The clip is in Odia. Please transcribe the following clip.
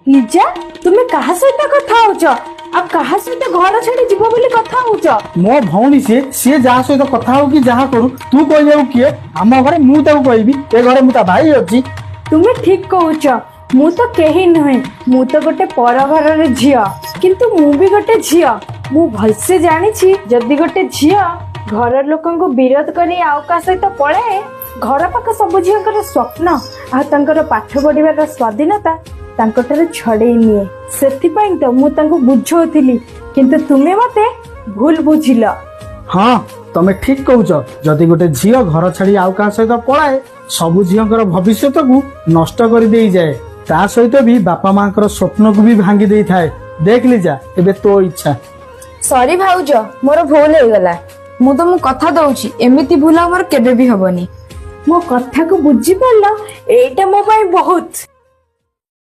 ଲିଜା ତୁମେ କାହା ସହିତ କଥା ହଉଛ ଆଉ କାହା ସହିତ ଘର ଛାଡି ଯିବ ବୋଲି କଥା ହଉଛ? ମୋ ଭଉଣୀ ସିଏ ଯାହା ସହିତ କଥା ହଉ କି ଯାହା କରୁ ତୁ କହିବାକୁ କିଏ? ଆମ ଘରେ ମୁଁ ତାକୁ କହିବି, ଏ ଘରେ ମୁଁ ତା ଭାଇ ଅଛି। ତୁମେ ଠିକ କହୁଛ, ମୁଁ ତ କେହି ନୁହେଁ, ମୁଁ ତ ଗୋଟେ ପର ଘରର ଝିଅ। କିନ୍ତୁ ମୁଁ ବି ଗୋଟେ ଝିଅ। ମୁଁ ଭଲସେ ଜାଣିଛି ଯଦି ଗୋଟେ ଝିଅ ଘର ଲୋକଙ୍କୁ ବିରୋଧ କରି ଆଉ କାହା ସହିତ ପଳାଏ, ଘର ପାଖ ସବୁ ଝିଅଙ୍କର ସ୍ୱପ୍ନ ଆଉ ତାଙ୍କର ପାଠ ପଢିବାର ସ୍ୱାଧୀନତା ତାଙ୍କଠାରୁ ଛଡେଇ ନିଏ। ସେଥିପାଇଁ ତ ମୁଁ ତାଙ୍କୁ ବୁଝଉଥିଲି, କିନ୍ତୁ ତୁମେ ମତେ ଭୁଲ ବୁଝିଲ। ହଁ ତମେ ଠିକ କହୁଛ, ଯଦି ଗୋଟେ ଝିଅ ଘର ଛାଡି ଆଉ କାହା ସହିତ ପଳାଏ ସବୁ ଝିଅଙ୍କର ଭବିଷ୍ୟତକୁ ନଷ୍ଟ କରିଦେଇଯାଏ। ତା ସହିତ ବି ବାପା ମାଙ୍କର ସ୍ୱପ୍ନକୁ ବି ଭାଙ୍ଗି ଦେଇଥାଏ। ଦେଖ ଲିଜା, ଏବେ ତୋ ଇଚ୍ଛା। ସରି ଭାଉଜ, ମୋର ଭୁଲ ହେଇଗଲା। ମୁଁ ତମକୁ କଥା ଦଉଛି ଏମିତି ଭୁଲ ଆମର କେବେ ବି ହବନି। ମୋ କଥାକୁ ବୁଝିପାରିଲ? ଏଇଟା ମୋ ପାଇଁ ବହୁତ।